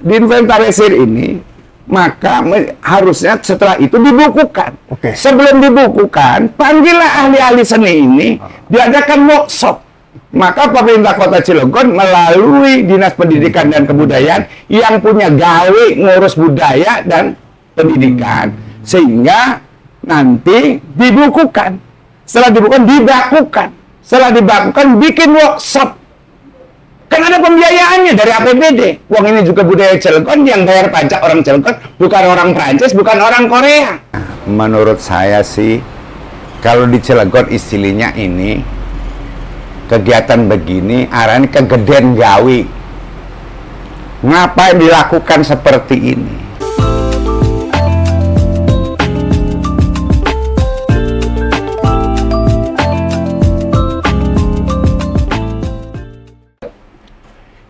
diinventarisir ini, maka harusnya setelah itu dibukukan. Oke. Sebelum dibukukan, panggillah ahli-ahli seni ini, diadakan workshop. Maka pemerintah Kota Cilegon melalui Dinas Pendidikan dan Kebudayaan yang punya gawe ngurus budaya dan pendidikan, sehingga nanti dibukukan. Setelah dibukukan, dibakukan. Setelah dibakukan, bikin workshop. Kan ada pembiayaannya dari APBD. Uang ini juga budaya Cilegon, yang bayar pajak orang Cilegon, bukan orang Prancis, bukan orang Korea. Menurut saya sih, kalau di Cilegon istilahnya ini, kegiatan begini, arahnya kegedean gawe. Ngapain dilakukan seperti ini?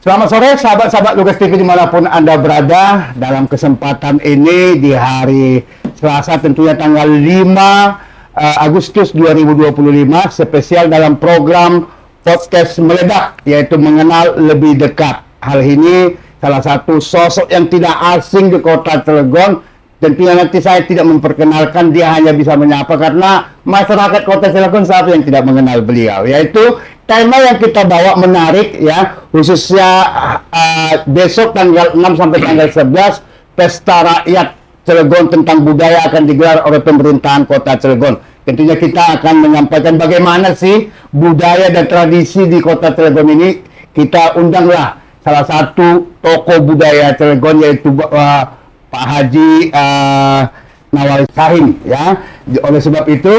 Selamat sore sahabat-sahabat Lugas TV dimanapun Anda berada. Dalam kesempatan ini di hari Selasa tentunya tanggal 5 Agustus 2025 spesial dalam program podcast Meledak, yaitu mengenal lebih dekat. Hal ini salah satu sosok yang tidak asing di Kota Cilegon. Tentunya nanti saya tidak memperkenalkan, dia hanya bisa menyapa karena masyarakat Kota Cilegon siapa yang tidak mengenal beliau. Yaitu tema yang kita bawa menarik ya, khususnya besok tanggal 6 sampai tanggal 11 Pesta Rakyat Cilegon tentang budaya akan digelar oleh pemerintahan Kota Cilegon. Tentunya kita akan menyampaikan bagaimana sih budaya dan tradisi di Kota Cilegon ini. Kita undanglah salah satu tokoh budaya Cilegon, yaitu Pak Haji Nawal Sahim ya. Oleh sebab itu,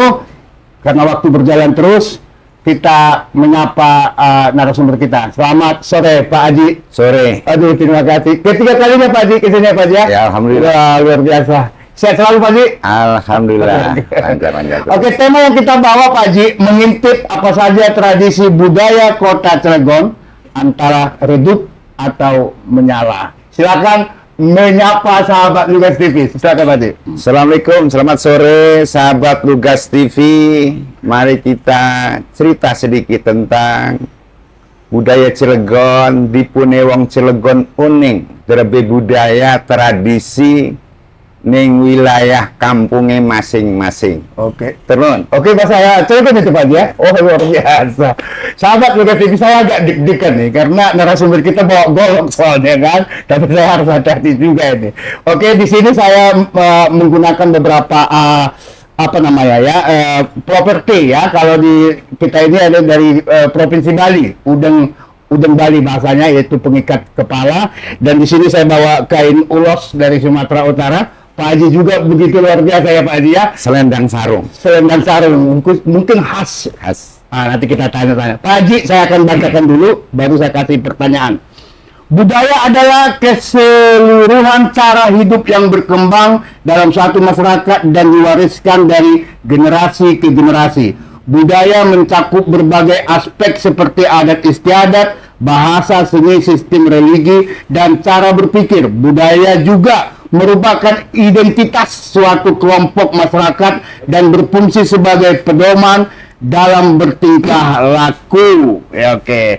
karena waktu berjalan terus, kita menyapa narasumber kita. Selamat sore Pak Haji. Sore. Aduh, terima kasih. Ketiga kalinya Pak Haji kesini Pak Haji ya. Ya, alhamdulillah. Wah, luar biasa. Sehat selalu Pak Haji. Alhamdulillah. Lancar. Oke, tema yang kita bawa Pak Haji mengintip apa saja tradisi budaya Kota Cilegon, antara redup atau menyala. Silakan menyapa sahabat Lugas TV. Silakan Pak Haji. Assalamualaikum, selamat sore sahabat Lugas TV. Mari kita cerita sedikit tentang budaya Cilegon. Dipune wong Cilegon uning, terlebih budaya tradisi ning wilayah kampungnya masing-masing. Oke. Terus, Oke, Pak, saya Cilegon itu Pak Haji ya. Oh, luar biasa. Sahabat Lugas TV, saya agak deg-degan nih karena narasumber kita bawa golok soalnya kan. Tapi saya harus hati-hati juga ini. Oke, di sini saya menggunakan beberapa properti ya. Kalau di kita ini ada dari Provinsi Bali, Udeng Bali bahasanya, yaitu pengikat kepala. Dan di sini saya bawa kain ulos dari Sumatera Utara. Pak Haji juga begitu luar biasa ya Pak Haji ya. selendang sarung. Selendang sarung, mungkin khas. Nanti kita tanya-tanya. Pak Haji, saya akan bacakan dulu, baru saya kasih pertanyaan. Budaya adalah keseluruhan cara hidup yang berkembang dalam suatu masyarakat dan diwariskan dari generasi ke generasi. Budaya mencakup berbagai aspek seperti adat istiadat, bahasa, seni, sistem religi, dan cara berpikir. Budaya juga merupakan identitas suatu kelompok masyarakat dan berfungsi sebagai pedoman dalam bertingkah laku. Ya, oke.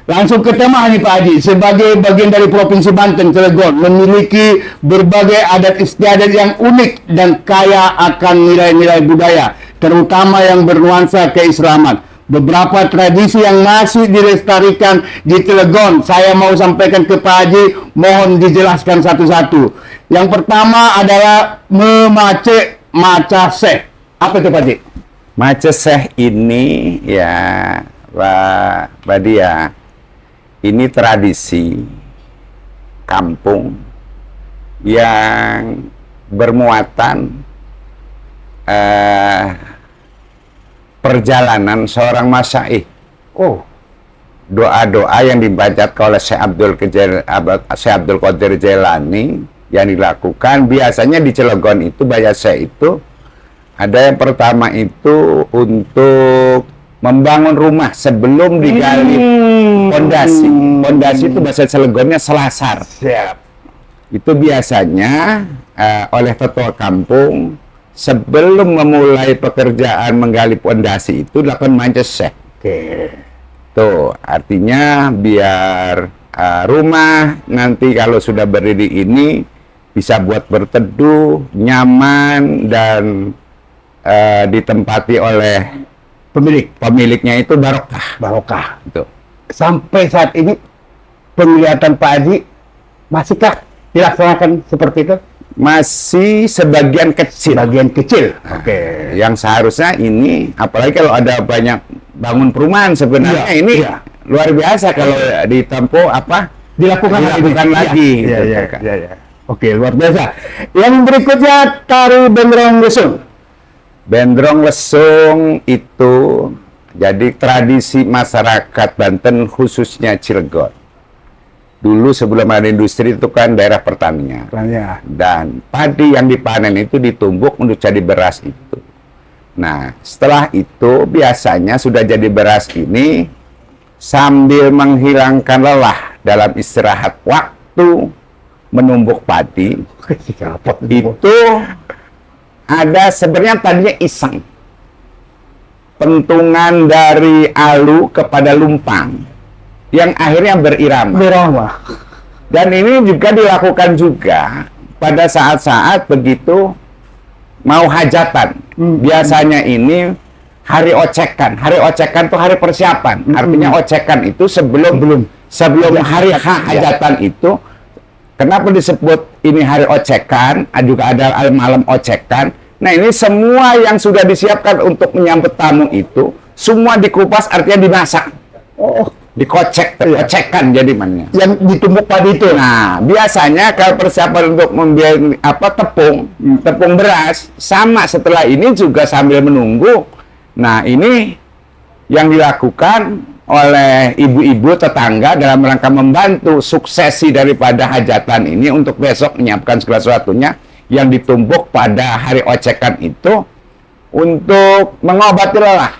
Langsung ke tema nih Pak Haji. Sebagai bagian dari Provinsi Banten, Cilegon memiliki berbagai adat istiadat yang unik dan kaya akan nilai-nilai budaya, terutama yang bernuansa keislaman. Beberapa tradisi yang masih dilestarikan di Cilegon, saya mau sampaikan ke Pak Haji, mohon dijelaskan satu-satu. Yang pertama adalah memace maca seh. Apa itu Pak Haji? Mace seh ini ya Pak Dia, ini tradisi kampung yang bermuatan perjalanan seorang masyaikh. Oh, Doa-doa yang dibacakan oleh Syekh Abdul Qadir Jailani yang dilakukan biasanya di Cilegon itu, biasa itu ada yang pertama itu untuk membangun rumah sebelum digali pondasi. Pondasi itu bahasa Cilegonnya selasar. siap. Itu biasanya oleh ketua kampung sebelum memulai pekerjaan menggali pondasi itu dilakukan manceseh. Oke. Tuh, artinya biar rumah nanti kalau sudah berdiri ini bisa buat berteduh, nyaman, dan ditempati oleh pemiliknya itu barokah. Itu. Sampai saat ini penglihatan Pak Haji masihkah dilaksanakan seperti itu? Masih sebagian kecil. Oke. Yang seharusnya ini, apalagi kalau ada banyak bangun perumahan sebenarnya ini luar biasa kalau ditempuh dilakukan lagi. Iya. Oke, luar biasa. Yang berikutnya tari Bendrong Lesung. Bendrong Lesung itu jadi tradisi masyarakat Banten khususnya Cilegon. Dulu sebelum ada industri itu kan daerah pertanian. Dan padi yang dipanen itu ditumbuk untuk jadi beras itu. Nah, setelah itu biasanya sudah jadi beras ini sambil menghilangkan lelah dalam istirahat waktu menumbuk padi. Itu ada sebenarnya tadinya iseng. Pentungan dari alu kepada lumpang yang akhirnya berirama. Dan ini juga dilakukan juga pada saat-saat begitu mau hajatan. Biasanya ini hari ocekan. Hari ocekan itu hari persiapan. Artinya ocekan itu sebelum hari hajatan itu. Kenapa disebut ini hari ocekan? Juga ada malam ocekan. Nah, ini semua yang sudah disiapkan untuk menyambut tamu itu semua dikupas, artinya dimasak. Dikocekkan jadi mannya. Yang ditumbuk padi itu. Nah, biasanya kalau persiapan untuk membiayai tepung beras, sama setelah ini juga sambil menunggu. Nah, ini yang dilakukan oleh ibu-ibu tetangga dalam rangka membantu suksesi daripada hajatan ini untuk besok menyiapkan segala sesuatunya yang ditumbuk pada hari ocekan itu untuk mengobati lelah.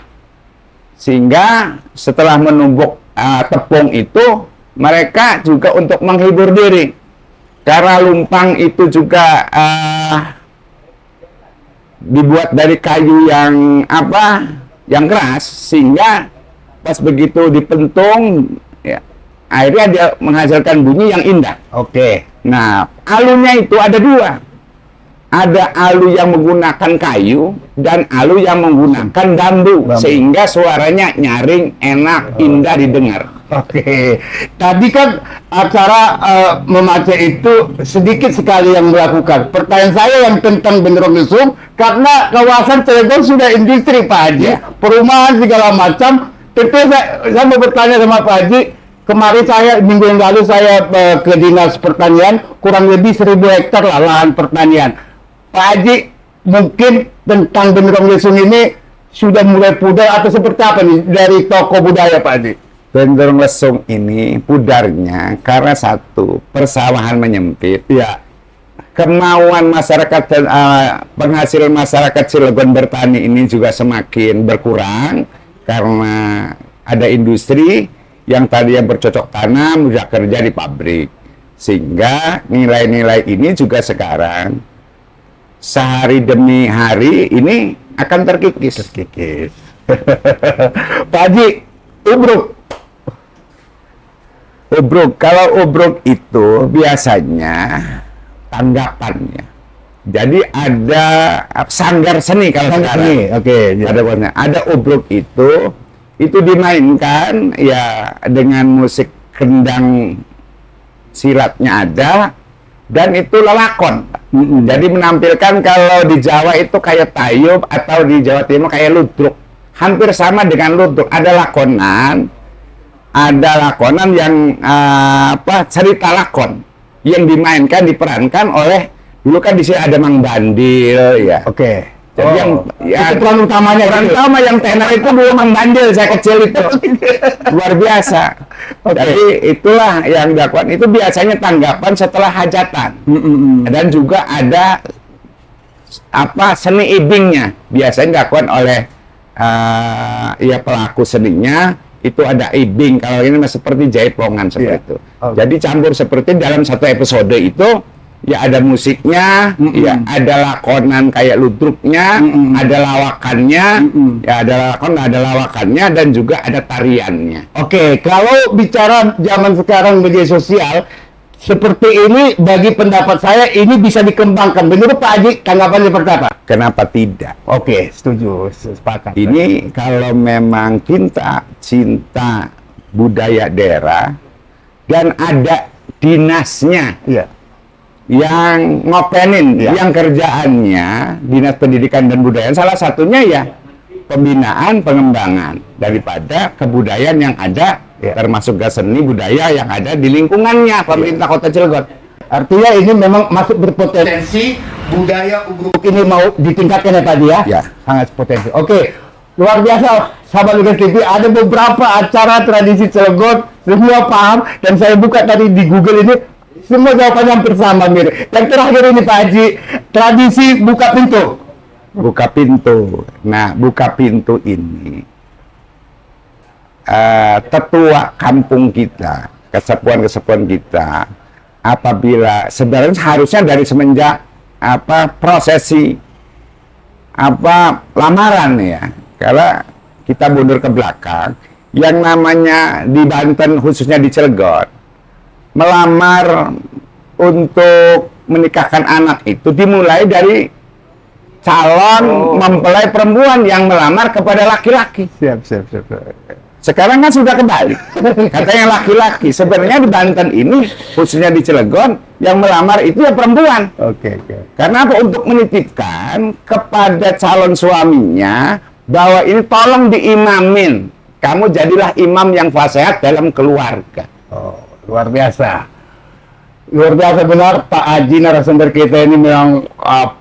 Sehingga setelah menumbuk tepung itu mereka juga untuk menghibur diri karena lumpang itu juga dibuat dari kayu yang keras, sehingga pas begitu dipentung ya, akhirnya dia menghasilkan bunyi yang indah. Nah, alunya itu ada dua. Ada alu yang menggunakan kayu dan alu yang menggunakan bambu. Sehingga suaranya nyaring, enak, indah didengar. Tadi kan acara memaca itu sedikit sekali yang melakukan. Pertanyaan saya yang tentang Bendrong Lesung, karena kawasan Cilegon sudah industri Pak Haji, perumahan segala macam. Tentu saya mau bertanya sama Pak Haji. Kemarin minggu yang lalu saya ke Dinas Pertanian, kurang lebih 1.000 hektar lahan pertanian. Pak Haji, mungkin tentang Bendrong Lesung ini sudah mulai pudar atau seperti apa nih dari tokoh budaya Pak Haji? Bendrong Lesung ini pudarnya karena satu, persawahan menyempit. Kemauan masyarakat dan penghasil masyarakat Cilegon bertani ini juga semakin berkurang karena ada industri yang tadi yang bercocok tanam sudah kerja di pabrik. Sehingga nilai-nilai ini juga sekarang sehari demi hari ini akan terkikis. Pak Haji, Ubruk, kalau ubruk itu biasanya tanggapannya. Jadi ada sanggar seni kalau sekarang. Ada ubruk itu dimainkan ya dengan musik kendang silatnya ada. Dan itu lelakon. Jadi menampilkan kalau di Jawa itu kayak tayub atau di Jawa Timur kayak ludruk. Hampir sama dengan ludruk. Ada lakonan yang cerita lakon yang dimainkan, diperankan oleh, dulu kan di sini ada Mang Bandil ya. Jadi yang peran utamanya, utama yang tenar itu dulu Mang Bandil, saya kecil itu luar biasa. Jadi itulah yang dilakukan. Itu biasanya tanggapan setelah hajatan. Dan juga ada seni ibingnya biasanya dilakukan oleh pelaku seninya. Itu ada ibing, kalau ini seperti jaipongan seperti itu. Jadi campur seperti dalam satu episode itu Ya ada musiknya, ya ada lakonan kayak ludruknya, ada lawakannya, ya ada lawakannya dan juga ada tariannya. Oke, kalau bicara zaman sekarang media sosial seperti ini, bagi pendapat saya ini bisa dikembangkan. Menurut Pak Haji, tanggapannya seperti apa? Kenapa tidak? Oke, setuju, sepakat. Ini kalau memang kita cinta budaya daerah dan ada dinasnya Iya. yang ngopenin, Ya. yang kerjaannya Dinas Pendidikan dan Budayaan, salah satunya ya pembinaan, pengembangan daripada kebudayaan yang ada, Ya. termasuk seni budaya yang ada di lingkungannya pemerintah Kota Cilegon. Artinya ini memang masuk berpotensi budaya ugruk ini mau ditingkatkan ya Pak Haji ya? Ya. Sangat potensi. Oke, luar biasa sahabat Lugas TV, ada beberapa acara tradisi Cilegon, semua paham, dan saya buka tadi di Google ini, semua jawabannya hampir sama mirip. Yang terakhir ini Pak Haji, tradisi buka pintu. Buka pintu. Nah, buka pintu ini tetua kampung kita, kesepuan-kesepuan kita, apabila sebenarnya harusnya dari semenjak prosesi lamaran ya, karena kita mundur ke belakang, yang namanya di Banten khususnya di Cilegon, melamar untuk menikahkan anak itu dimulai dari calon mempelai perempuan yang melamar kepada laki-laki. Siap. Sekarang kan sudah kembali. Katanya laki-laki. Sebenarnya di Banten ini, khususnya di Cilegon, yang melamar itu ya perempuan. Oke. Karena apa? Untuk menitipkan kepada calon suaminya bahwa ini tolong diimamin. Kamu jadilah imam yang fasihat dalam keluarga. Oh, luar biasa. Luar biasa benar Pak Haji, narasumber kita ini memang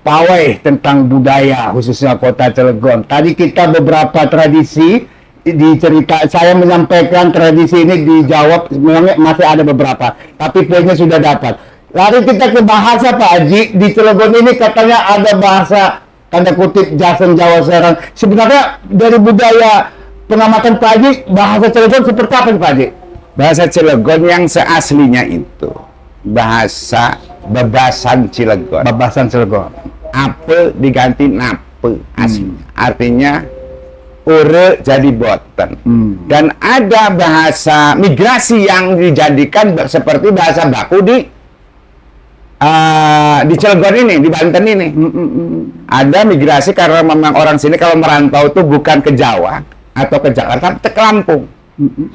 pawai tentang budaya khususnya Kota Cilegon. Tadi kita beberapa tradisi dicerita, saya menyampaikan tradisi ini dijawab, memang masih ada beberapa, tapi poinnya sudah dapat. Lalu kita ke bahasa Pak Haji, di Cilegon ini katanya ada bahasa tanda kutip Jason Jawa Serang. Sebenarnya dari budaya pengamatan Pak Haji, bahasa Cilegon seperti apa Pak Haji? Bahasa Cilegon yang seaslinya itu bahasa bebasan Cilegon. Bebasan Cilegon. Ape diganti nape aslinya. Artinya ure jadi boten. Dan ada bahasa migrasi yang dijadikan seperti bahasa baku di Cilegon ini, di Banten ini. Ada migrasi karena memang orang sini kalau merantau tuh bukan ke Jawa atau ke Jakarta, tapi ke Lampung.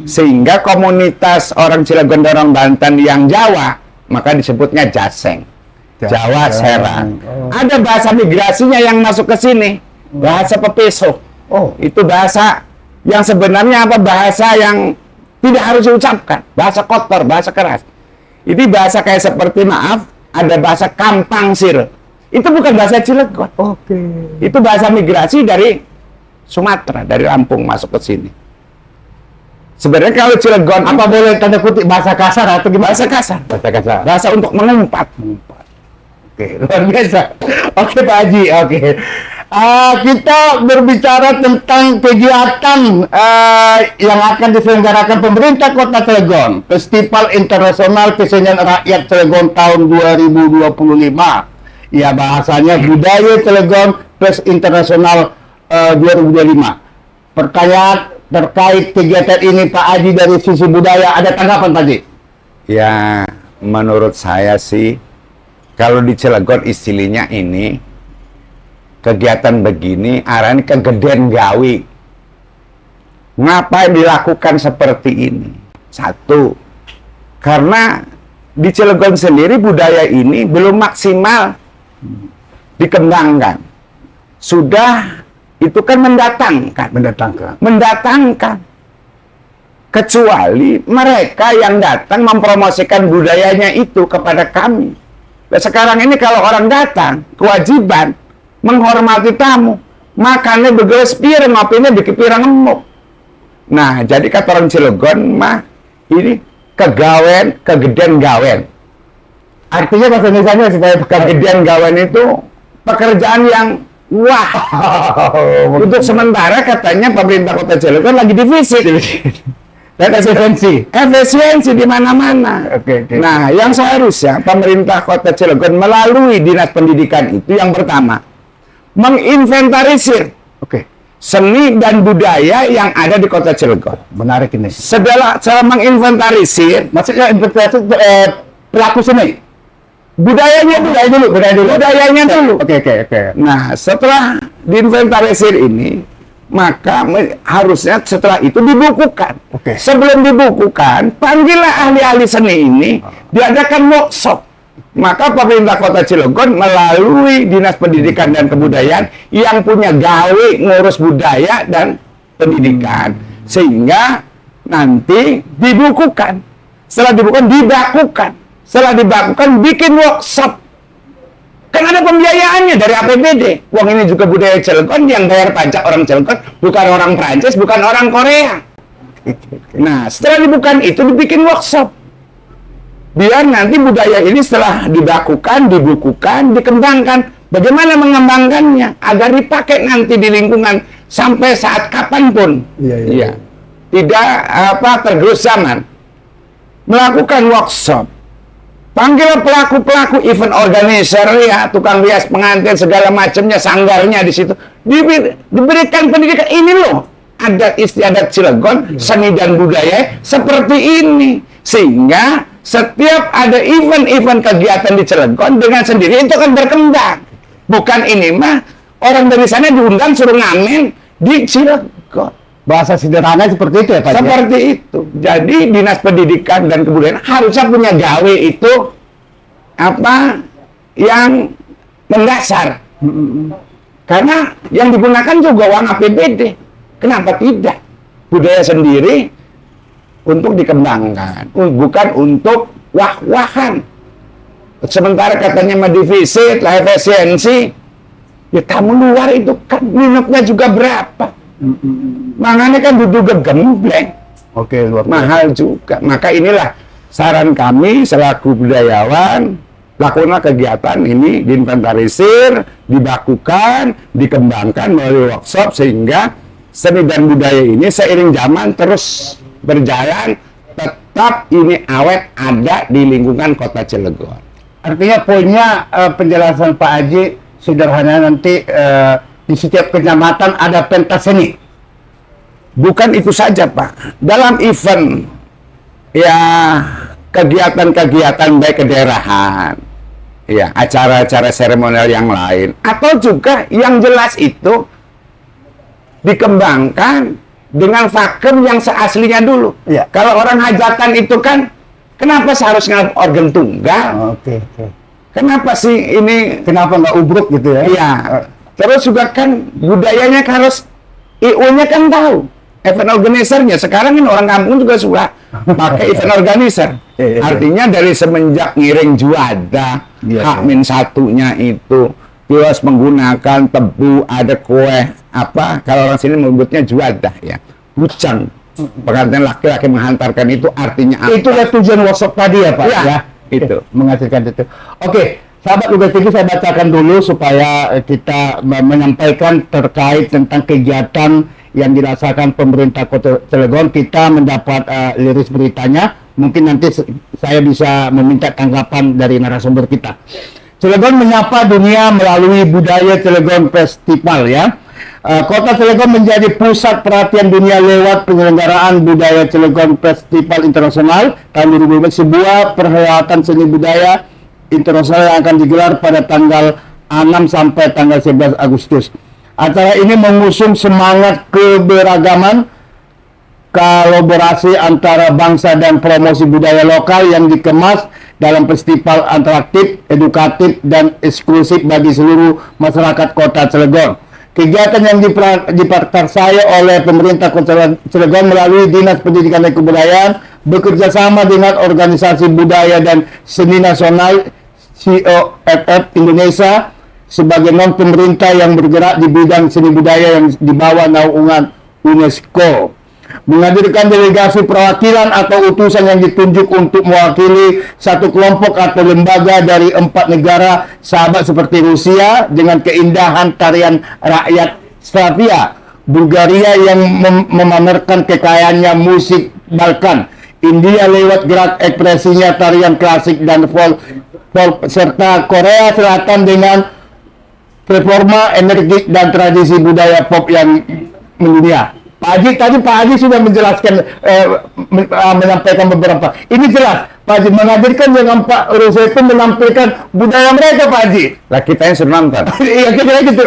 Sehingga komunitas orang Cilegon dan orang Banten yang Jawa, maka disebutnya Jaseng. Jawa Serang. Ada bahasa migrasinya yang masuk ke sini. Bahasa Pepeso. Itu bahasa yang sebenarnya bahasa yang tidak harus diucapkan. Bahasa kotor, bahasa keras. Ini bahasa kayak seperti ada bahasa Kampangsir. Itu bukan bahasa Cilegon. Itu bahasa migrasi dari Sumatera, dari Lampung masuk ke sini. Sebenarnya kalau Cilegon Apa boleh tanda kutip bahasa kasar atau gimana? bahasa kasar. Bahasa kasar. Bahasa untuk mengumpat. Oke, luar biasa. Oke Pak Haji, oke. Kita berbicara tentang kegiatan yang akan diselenggarakan pemerintah Kota Cilegon, Festival Internasional Kesenian Rakyat Cilegon tahun 2025. Ya, bahasanya Budaya Cilegon Fest Internasional 2025. Pertanyaan terkait kegiatan ini Pak Haji dari sisi budaya, ada tanggapan Pak Haji? Ya, menurut saya sih, kalau di Cilegon istilahnya ini, kegiatan begini, arahnya kegedean gawe. Ngapain dilakukan seperti ini? Satu, karena di Cilegon sendiri budaya ini belum maksimal dikembangkan. Sudah, itu kan mendatangkan. Kecuali mereka yang datang mempromosikan budayanya itu kepada kami. Nah, sekarang ini kalau orang datang, kewajiban menghormati tamu. Makannya begeles pirang, ngopinya bikin pirang emuk. Nah, jadi kata orang Cilegon mah, ini kegedean gawen. Artinya bahasa Indonesia supaya Kegedean gawen itu pekerjaan yang wah. Untuk sementara katanya pemerintah Kota Cilegon lagi defisit. Dan efisiensi di mana-mana. Oke. Nah, yang seharusnya pemerintah Kota Cilegon melalui Dinas Pendidikan itu yang pertama menginventarisir seni dan budaya yang ada di Kota Cilegon. Menarik ini. Setelah menginventarisir, Maksudnya inventarisir pelaku seni. budayanya dulu. Budayanya dulu. Oke. Nah, setelah diinventarisir ini, maka harusnya setelah itu dibukukan. Oke. Sebelum dibukukan, panggillah ahli-ahli seni ini, diadakan workshop. Maka pemerintah Kota Cilegon melalui Dinas Pendidikan dan Kebudayaan yang punya gawe ngurus budaya dan pendidikan, sehingga nanti dibukukan. Setelah dibukukan, dibakukan. Setelah dibakukan, bikin workshop. Kan ada pembiayaannya dari APBD. Uang ini juga budaya Cilegon, yang bayar pajak orang Cilegon, bukan orang Prancis, bukan orang Korea. Nah, setelah dibuka itu dibikin workshop. Biar nanti budaya ini setelah dibakukan, dibukukan, dikembangkan. Bagaimana mengembangkannya agar dipakai nanti di lingkungan sampai saat kapanpun. Iya. Tidak tergerus zaman. Melakukan workshop. Panggil pelaku-pelaku event organizer ya, tukang rias pengantin segala macamnya, sanggarnya di situ. Diberikan pendidikan ini loh. Adat istiadat Cilegon, seni dan budaya seperti ini. Sehingga setiap ada event-event kegiatan di Cilegon dengan sendiri itu akan berkembang. Bukan ini mah orang dari sana diundang suruh ngamen di Cilegon. Bahasa sederhana seperti itu ya Pak? Seperti itu. Jadi Dinas Pendidikan dan Kebudayaan harusnya punya gawe itu apa yang mendasar. Karena yang digunakan juga uang APBD. Kenapa tidak? Budaya sendiri untuk dikembangkan, bukan untuk wah-wahan. Sementara katanya defisit, lah efisiensi, ya tamu luar itu kan minumnya juga berapa? Makanya kan duduk gembleng. Oke, luar biasa. Mahal juga. Maka inilah saran kami selaku budayawan, lakukanlah kegiatan ini diinventarisir, dibakukan, dikembangkan melalui workshop sehingga seni dan budaya ini seiring zaman terus berjalan, tetap ini awet ada di lingkungan Kota Cilegon. Artinya poinnya penjelasan Pak Haji sederhana nanti di setiap kecamatan ada pentas seni. Bukan itu saja Pak, dalam event ya kegiatan-kegiatan baik kedaerahan, ya acara-acara seremonial yang lain, atau juga yang jelas itu dikembangkan dengan vakum yang seaslinya dulu. Ya. Kalau orang hajatan itu kan, kenapa seharusnya organ tunggal? Oke. Kenapa sih ini? Kenapa nggak ubruk gitu ya? Iya. Terus juga kan budayanya harus IU-nya kan tahu. Event organizer-nya sekarang kan orang kampung juga suka pakai event organizer. Artinya dari semenjak ngiring juada, H-1-nya itu terus menggunakan tebu, ada kue apa kalau orang sini menyebutnya juadah ya, bucang. Pengantin laki-laki menghantarkan itu artinya apa? Itulah tujuan workshop tadi ya Pak ya? Itu menghasilkan itu. Oke, sahabat Lugas TV, saya bacakan dulu supaya kita menyampaikan terkait tentang kegiatan yang dirasakan pemerintah Kota Cilegon. Kita mendapat liris beritanya. Mungkin nanti saya bisa meminta tanggapan dari narasumber kita. Cilegon menyapa dunia melalui budaya Cilegon Festival ya. Kota Cilegon menjadi pusat perhatian dunia lewat penyelenggaraan budaya Cilegon Festival Internasional tahun 2020, sebuah perhelatan seni budaya internasional yang akan digelar pada tanggal 6 sampai tanggal 11 Agustus. Acara ini mengusung semangat keberagaman, kolaborasi antara bangsa dan promosi budaya lokal yang dikemas dalam festival interaktif, edukatif, dan eksklusif bagi seluruh masyarakat Kota Cilegon. Kegiatan yang diprakarsai oleh pemerintah Kota Cilegon melalui Dinas Pendidikan dan Kebudayaan bekerja sama dengan organisasi budaya dan seni nasional COFF Indonesia sebagai non pemerintah yang bergerak di bidang seni budaya yang di bawah naungan UNESCO, menghadirkan delegasi perwakilan atau utusan yang ditunjuk untuk mewakili satu kelompok atau lembaga dari 4 negara sahabat seperti Rusia dengan keindahan tarian rakyat Slavia, Bulgaria yang memamerkan kekayaannya musik Balkan, India lewat gerak ekspresinya tarian klasik dan folk, serta Korea Selatan dengan performa energik dan tradisi budaya pop yang mendunia. Pak Haji sudah menjelaskan, menyampaikan beberapa. Ini jelas, Pak Haji menghadirkan dengan Pak Russo itu menampilkan budaya mereka, Pak Haji. Lah kita yang sudah nonton. Iya, kira gitu.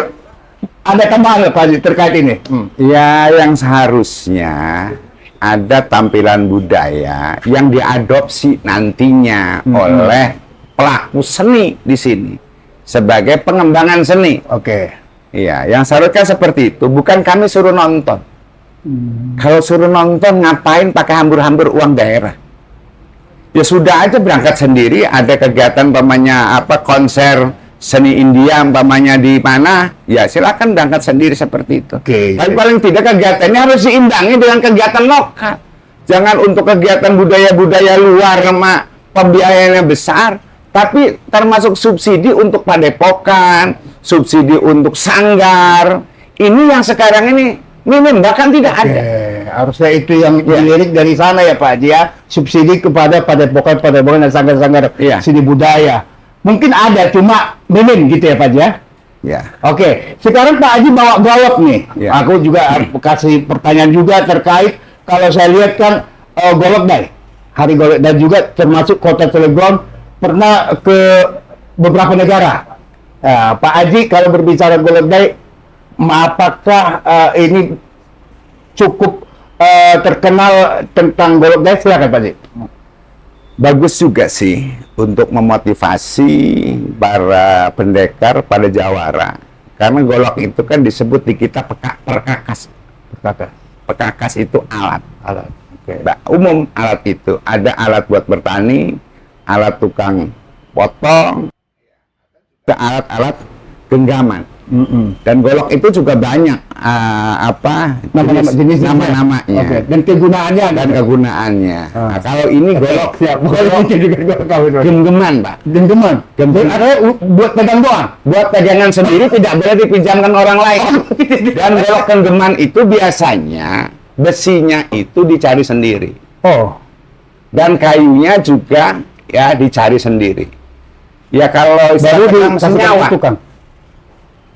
Ada tambahan, Pak Haji, terkait ini? Ya, yang seharusnya ada tampilan budaya yang diadopsi nantinya oleh pelaku seni di sini sebagai pengembangan seni. Oke. Iya, yang seharusnya seperti itu. Bukan kami suruh nonton. Kalau suruh nonton ngapain pakai hambur-hambur uang daerah? Ya sudah aja berangkat sendiri. Ada kegiatan umpamanya apa konser seni India umpamanya di mana? Ya silakan berangkat sendiri seperti itu. Oke. Tapi paling tidak kegiatannya harus diimbangi dengan kegiatan lokal. Jangan untuk kegiatan budaya-budaya luar sama pembiayaannya besar. Tapi termasuk subsidi untuk padepokan, subsidi untuk sanggar. Ini yang sekarang ini minim, bahkan tidak ada. Harusnya itu yang dilirik dari sana ya Pak Haji ya. Subsidi kepada padepokan dan sanggar-sanggar seni budaya. Mungkin ada, cuma minim gitu ya Pak Haji ya. Ya. Oke, sekarang Pak Haji bawa golok nih. Ya. Aku juga kasih pertanyaan juga terkait, kalau saya lihat kan Golok Day. Hari Golok Day juga termasuk Kota Cilegon pernah ke beberapa negara. Pak Haji kalau berbicara Golok Day, apakah ini cukup terkenal tentang Golok Day? Silakan Pak Haji. Bagus juga sih untuk memotivasi para pendekar pada jawara. Karena golok itu kan disebut di kita perkakas. Perkakas itu alat. Okay. Umum alat itu. Ada alat buat bertani, alat tukang potong, alat-alat genggaman. Dan golok itu juga banyak nama-namanya dan kegunaannya Nah, kalau ini golok genggaman Pak, genggaman buat pegang doang, buat pegangan sendiri, tidak boleh dipinjamkan orang lain. Dan golok genggaman itu biasanya besinya itu dicari sendiri, dan kayunya juga ya dicari sendiri. Ya kalau baru senyawa tukang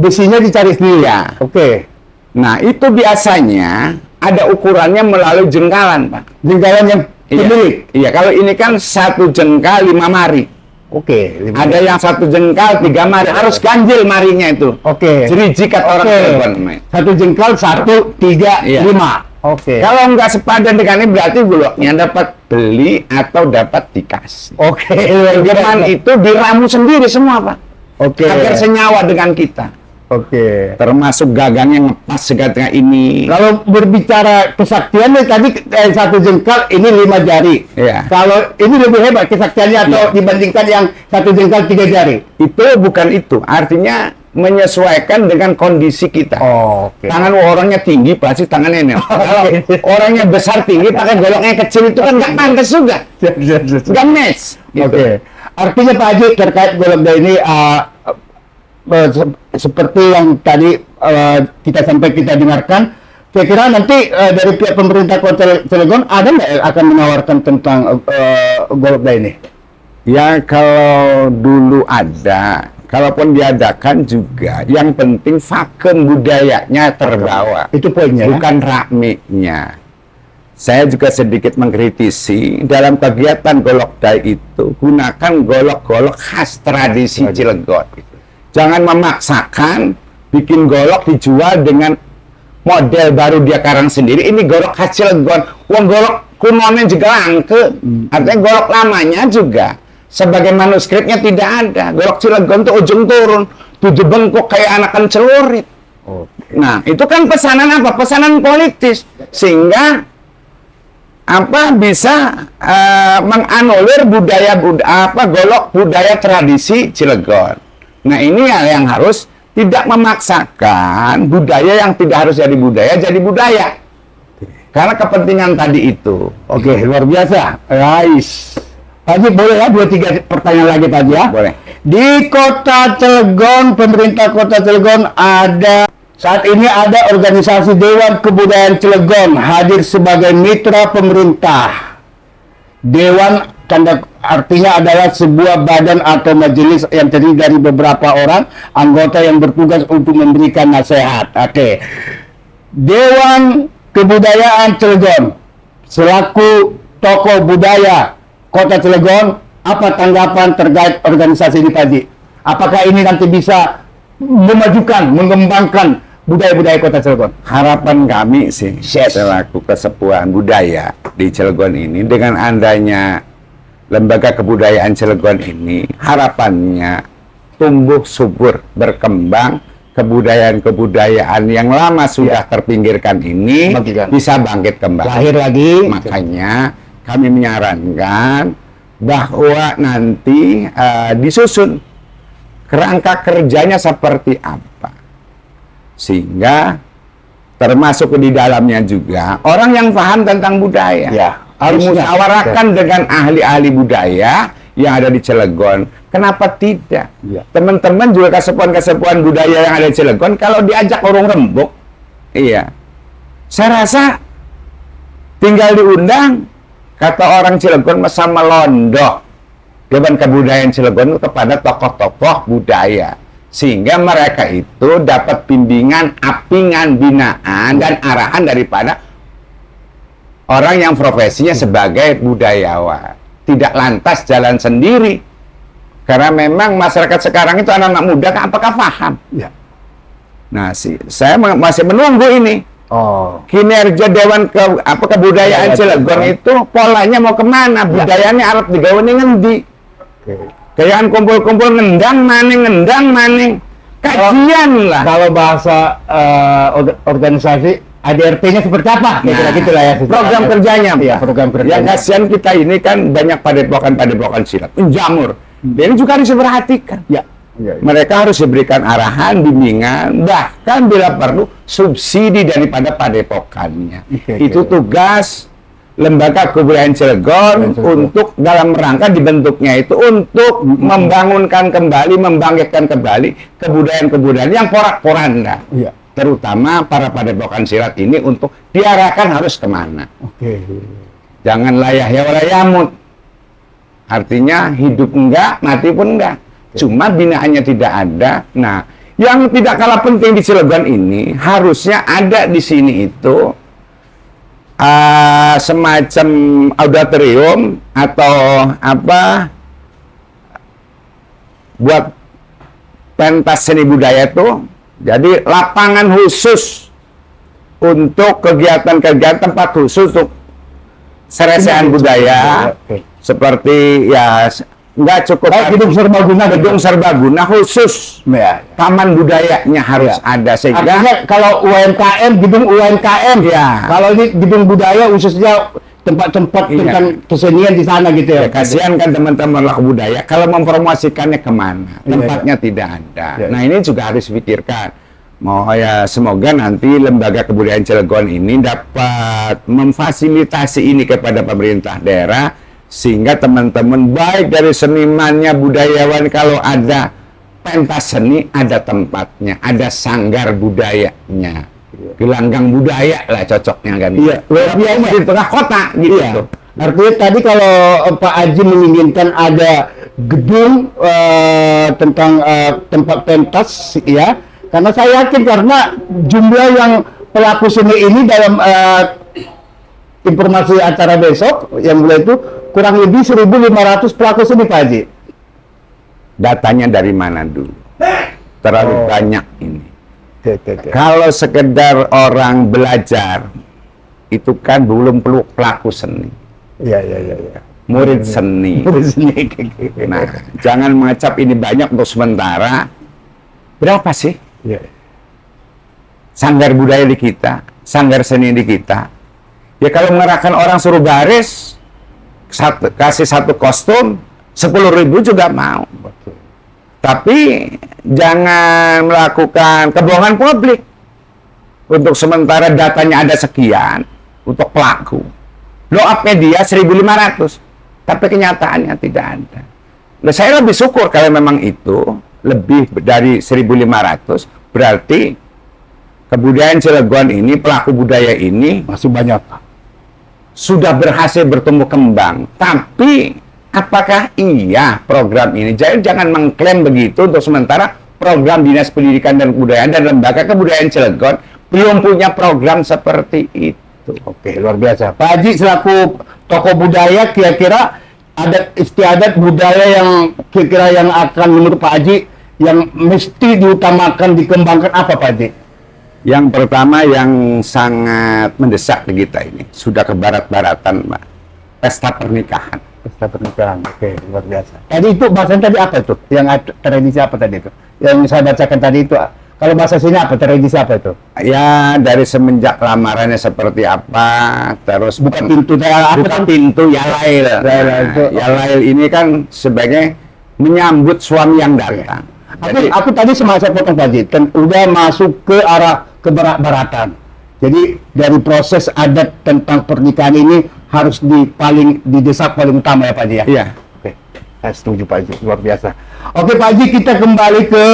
besinya dicari sendiri ya. Oke. Nah itu biasanya ada ukurannya melalui jengkalan Pak. Jengkalan yang pemilik. Iya, kalau ini kan 1 jengkal 5 mari. Oke. Ada yang 1 jengkal 3 mari, harus ganjil marinya itu. Oke. Jeriji kata orang Cilegon. 1 jengkal 1, 3, 5. Oke. Kalau nggak sepadan dengan ini berarti goloknya dapat beli atau dapat dikasih. Oke. Genggaman itu diramu sendiri semua Pak. Oke. Agar senyawa dengan kita. Oke. Termasuk gagangnya ngepas segatnya ini. Kalau berbicara kesaktian tadi 1 jengkal ini 5 jari. Iya. Kalau ini lebih hebat kesaktiannya atau dibandingkan yang 1 jengkal 3 jari. Itu bukan itu. Artinya menyesuaikan dengan kondisi kita. Oke. Tangan orangnya tinggi pasti tangannya ini. Kalau orangnya besar tinggi pakai goloknya kecil itu kan nggak pantas juga. Nggak match. Gitu. Oke. Artinya Pak Haji terkait Golok Day ini seperti yang tadi kita dengarkan, saya kira nanti dari pihak pemerintah Kota Cilegon ada nggak akan menawarkan tentang Golok Day ini? Ya kalau dulu ada, kalaupun diadakan juga, yang penting vakum budayanya terbawa. Itu poinnya. Bukan rakminya. Saya juga sedikit mengkritisi dalam kegiatan Golok Day itu gunakan golok-golok khas tradisi Cilegon. Jangan memaksakan bikin golok dijual dengan model baru dia karang sendiri. Ini golok khas Cilegon. Wong golok kunonya juga langke. Artinya golok lamanya juga sebagai manuskripnya tidak ada. Golok Cilegon tuh ujung turun, 7 bengkok kayak anakan celurit. Nah, itu kan pesanan apa? Pesanan politis. Sehingga bisa menganulir golok budaya tradisi Cilegon. Nah ini yang harus tidak memaksakan budaya yang tidak harus jadi budaya. Karena kepentingan tadi itu. Oke, luar biasa. Guys. Haji boleh ya 2-3 pertanyaan lagi Pak Haji ya? Boleh. Di Kota Cilegon, pemerintah Kota Cilegon ada Saat ini ada organisasi Dewan Kebudayaan Cilegon hadir sebagai mitra pemerintah. Dewan artinya adalah sebuah badan atau majelis yang terdiri dari beberapa orang anggota yang bertugas untuk memberikan nasihat. Oke. Dewan Kebudayaan Cilegon selaku tokoh budaya Kota Cilegon, apa tanggapan terkait organisasi ini, Pak Haji? Apakah ini nanti bisa memajukan, mengembangkan budaya-budaya Kota Cilegon? Harapan kami sih selaku kesepuhan budaya di Cilegon ini, dengan adanya lembaga kebudayaan Cilegon ini, harapannya tumbuh subur, berkembang, kebudayaan-kebudayaan yang lama sudah terpinggirkan ini bisa bangkit kembali. Lahir lagi. Makanya kami menyarankan bahwa nanti disusun kerangka kerjanya seperti apa, sehingga termasuk di dalamnya juga orang yang paham tentang budaya. Ya, harus musyawarahkan dengan ahli-ahli budaya yang ada di Cilegon. Kenapa tidak? Ya. Teman-teman juga kesepuan-kesepuan budaya yang ada di Cilegon, kalau diajak orang rembuk, iya, saya rasa tinggal diundang, kata orang Cilegon, masa melondok Dewan Kebudayaan Cilegon kepada tokoh-tokoh budaya, sehingga mereka itu dapat bimbingan, apingan, binaan, dan arahan daripada orang yang profesinya sebagai budayawan. Tidak lantas jalan sendiri. Karena memang masyarakat sekarang itu anak-anak muda, apakah paham? Ya. Nah, saya masih menunggu ini. Oh. Kinerja Dewan Kebudayaan Cilegon itu polanya mau kemana? Budayanya arep digawe ngendi? Kayak kumpul-kumpul ngendang maning. Kajian lah. Kalau bahasa organisasi ADRT-nya seperti apa? Kira-kira gitulah ya. Program kerjanya, ya, program kerjanya. Yang kasihan kita ini kan banyak padepokan silat, menjamur. Dan ini juga harus diperhatikan. Ya. Mereka harus diberikan arahan, bimbingan, bahkan bila perlu subsidi daripada padepokannya. Itu tugas Lembaga Kebudayaan Cilegon untuk dalam rangka dibentuknya itu untuk membangunkan kembali, membangkitkan kembali kebudayaan-kebudayaan yang porak-poranda. Ya. Terutama para padepokan silat ini untuk diarahkan harus kemana. Jangan layah walayamut. Artinya hidup enggak, mati pun enggak. Cuma binaannya tidak ada. Nah, yang tidak kalah penting di Cilegon ini, harusnya ada di sini itu semacam auditorium atau apa buat pentas seni budaya itu. Jadi lapangan khusus untuk kegiatan-kegiatan, tempat khusus untuk seresehan budaya. Seperti ya nggak cukup gedung serbaguna khusus taman budayanya harus ada, sehingga artinya kalau UMKM, gedung UMKM ya, kalau ini gedung budaya khususnya tempat-tempat tentang kesenian di sana gitu ya. Kasihan kan teman-teman lah budaya kalau mempromosikannya kemana, tempatnya tidak ada. Nah, ini juga harus dipikirkan. Semoga nanti Lembaga Kebudayaan Cilegon ini dapat memfasilitasi ini kepada pemerintah daerah, sehingga teman-teman baik dari senimannya, budayawan, kalau ada pentas seni ada tempatnya, ada sanggar budayanya, gelanggang budaya lah cocoknya kan. Iya, di tengah kota gitu. Iya. Artinya tadi kalau Pak Haji menginginkan ada gedung tentang tempat pentas, ya, karena saya yakin karena jumlah yang pelaku seni ini dalam informasi acara besok yang mulai itu kurang lebih 1.500 pelaku seni, Pak Haji. Datanya dari mana dulu? Terlalu banyak ini. Kalau sekedar orang belajar, itu kan belum perlu pelaku seni. Iya. Murid seni. Nah, jangan mengecap ini banyak untuk sementara. Berapa sih? Sanggar budaya di kita, sanggar seni di kita. Ya kalau mengerahkan orang suruh baris, kasih satu kostum, 10.000 juga mau. Tapi jangan melakukan kebohongan publik. Untuk sementara datanya ada sekian untuk pelaku. Blow up-nya dia 1.500, tapi kenyataannya tidak ada. Nah, saya lebih syukur kalau memang itu lebih dari 1.500, berarti kebudayaan Cilegon ini, pelaku budaya ini Masih banyak. sudah berhasil bertumbuh kembang. Tapi apakah iya program ini? Jadi jangan mengklaim begitu untuk sementara program Dinas Pendidikan dan Kebudayaan dan Lembaga Kebudayaan Cilegon belum punya program seperti itu. Oke, luar biasa. Pak Haji selaku tokoh budaya, kira-kira adat istiadat budaya yang kira-kira yang akan menurut Pak Haji yang mesti diutamakan, dikembangkan apa Pak Haji? Yang pertama yang sangat mendesak di kita ini, sudah ke barat-baratan, Pak. Pesta pernikahan. Pesta pernikahan. Oke, luar biasa. Tadi itu bahasanya tadi apa itu? Yang tradisi apa tadi itu? Yang saya bacakan tadi itu, kalau bahasa sini apa? Tradisi apa itu? Ya, dari semenjak lamarannya seperti apa, terus Buka pintu, buka pintu Yalail. Yalail itu. Yalail ini kan sebagai menyambut suami yang datang. Aku tadi semasa potong Pak Haji, kan udah masuk ke arah kebarat-baratan. Jadi dari proses adat tentang pernikahan ini harus didesak paling utama ya Pak Haji ya? Iya. Oke, saya setuju Pak Haji, luar biasa. Oke Pak Haji, kita kembali ke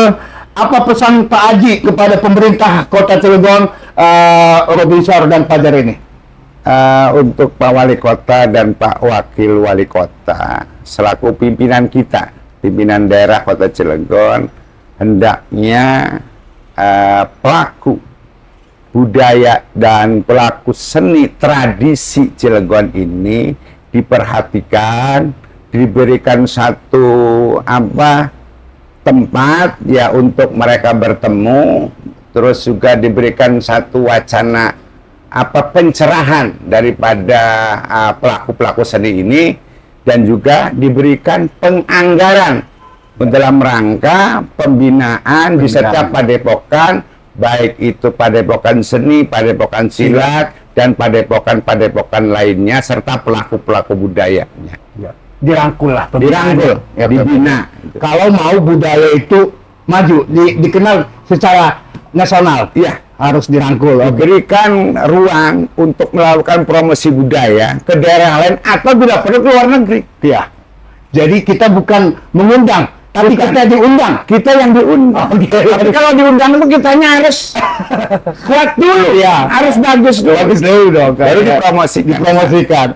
apa pesan Pak Haji kepada pemerintah Kota Cilegon, Robinsar dan Fajar ini? Untuk Pak Wali Kota dan Pak Wakil Wali Kota selaku pimpinan kita, pimpinan daerah Kota Cilegon, hendaknya pelaku budaya dan pelaku seni tradisi Cilegon ini diperhatikan, diberikan satu tempat ya untuk mereka bertemu, terus juga diberikan satu wacana pencerahan daripada pelaku-pelaku seni ini, dan juga diberikan penganggaran dalam rangka pembinaan di setiap padepokan, baik itu padepokan seni, padepokan silat, dan padepokan-padepokan lainnya serta pelaku-pelaku budayanya. Ya. Dirangkul lah, Dirangkul, ya, dibina. Kalau mau budaya itu maju, dikenal secara nasional, Iya. harus dirangkul. Oke. Berikan ruang untuk melakukan promosi budaya ke daerah lain atau bila perlu ke luar negeri. Ya. Jadi kita bukan mengundang, tapi kita diundang. Kita yang diundang. Tapi kalau diundang itu kitanya harus kuat dulu, Ya. harus bagus dulu. Bagus dulu dong. Baru Ya. dipromosikan.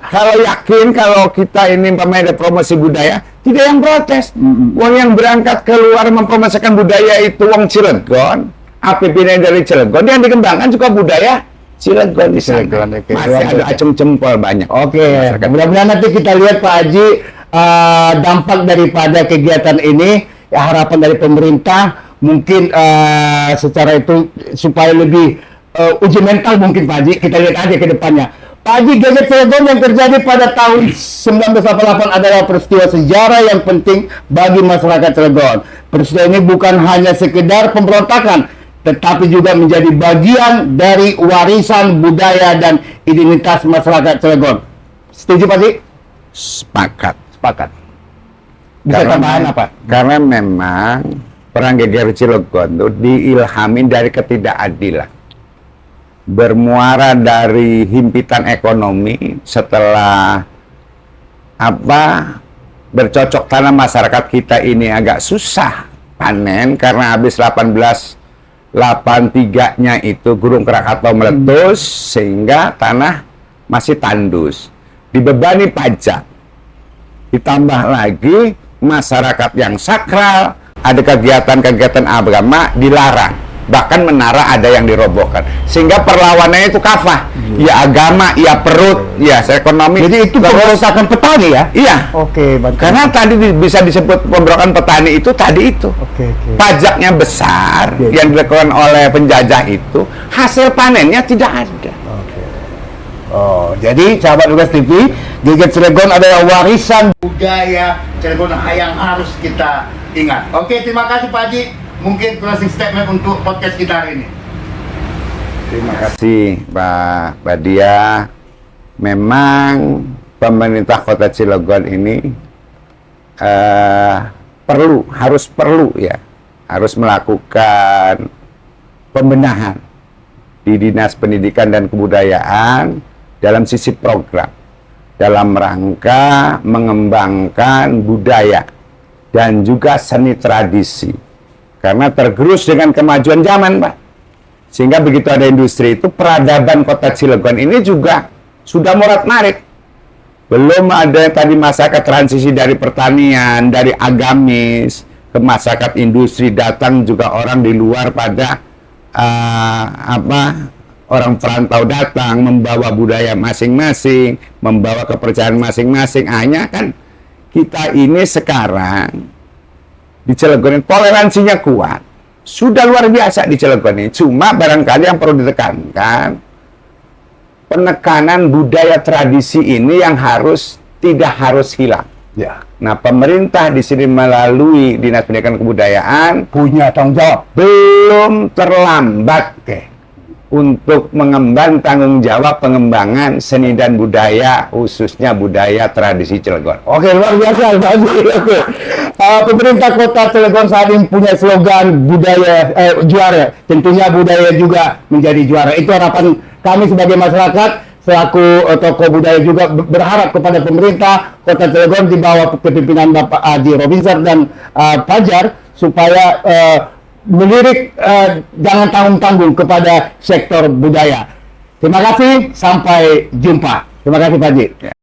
Kalau yakin kalau kita ini pemain promosi budaya, tidak yang protes. Uang yang berangkat keluar mempromosikan budaya itu uang Cilegon, APBD dari Cilegon, yang dikembangkan juga budaya Cilegon di sana. Cilegon, oke. Masih ada acung jempol banyak. Oke, Masyarakat. mudah-mudahan nanti kita lihat Pak Haji dampak daripada kegiatan ini, ya, harapan dari pemerintah mungkin secara itu supaya lebih uji mental mungkin Pak Haji, kita lihat aja ke depannya. Pak Haji, Geger Cilegon yang terjadi pada tahun 1988 adalah peristiwa sejarah yang penting bagi masyarakat Cilegon. Peristiwa ini bukan hanya sekedar pemberontakan, tetapi juga menjadi bagian dari warisan budaya dan identitas masyarakat Cilegon. Setuju Pak Haji? Sepakat. Sepakat. Bisa tambahan apa? Karena memang perang Geger Cilegon itu diilhamin dari ketidakadilan. Bermuara dari himpitan ekonomi setelah bercocok tanam masyarakat kita ini agak susah panen karena habis 1883-nya itu Gunung Krakatau meletus sehingga tanah masih tandus. Dibebani pajak. Ditambah lagi masyarakat yang sakral, ada kegiatan-kegiatan agama dilarang, bahkan menara ada yang dirobohkan, sehingga perlawanannya itu kafah, ya agama, ya perut, ya ekonomi. Jadi itu pemberontakan petani ya? Iya. Oke, Karena tadi bisa disebut pemberontakan petani itu tadi itu. Oke. Pajaknya besar Iya. yang dilakukan oleh penjajah itu, hasil panennya tidak ada. Oh, jadi sahabat Lugas TV, Geger Cilegon adalah warisan budaya Cilegon yang harus kita ingat. Oke, terima kasih Pak Haji. Mungkin closing statement untuk podcast kita hari ini. Terima kasih Pak Badia. Memang pemerintah Kota Cilegon ini harus melakukan pembenahan di Dinas Pendidikan dan Kebudayaan dalam sisi program, dalam rangka mengembangkan budaya dan juga seni tradisi. Karena tergerus dengan kemajuan zaman, Pak. Sehingga begitu ada industri itu, peradaban kota Cilegon ini juga sudah morat-marit. Belum ada tadi masyarakat transisi dari pertanian, dari agamis, ke masyarakat industri, datang juga orang di luar pada orang perantau datang, membawa budaya masing-masing, membawa kepercayaan masing-masing. Hanya kan kita ini sekarang di Cilegon ini toleransinya kuat. Sudah luar biasa di Cilegon ini. Cuma barangkali yang perlu ditekankan, penekanan budaya tradisi ini yang tidak harus hilang. Ya. Nah, pemerintah di sini melalui Dinas Pendidikan Kebudayaan Punya tanggung jawab. belum terlambat untuk mengemban tanggung jawab pengembangan seni dan budaya, khususnya budaya tradisi Cilegon. Oke, luar biasa, Pak Haji. Oke. Pemerintah Kota Cilegon saat ini punya slogan budaya juara. Tentunya budaya juga menjadi juara. Itu harapan kami sebagai masyarakat, selaku tokoh budaya juga berharap kepada pemerintah Kota Cilegon di bawah kepemimpinan Bapak Haji Robinson dan Fajar supaya melirik jangan tanggung-tanggung kepada sektor budaya. Terima kasih, sampai jumpa. Terima kasih Pak Haji.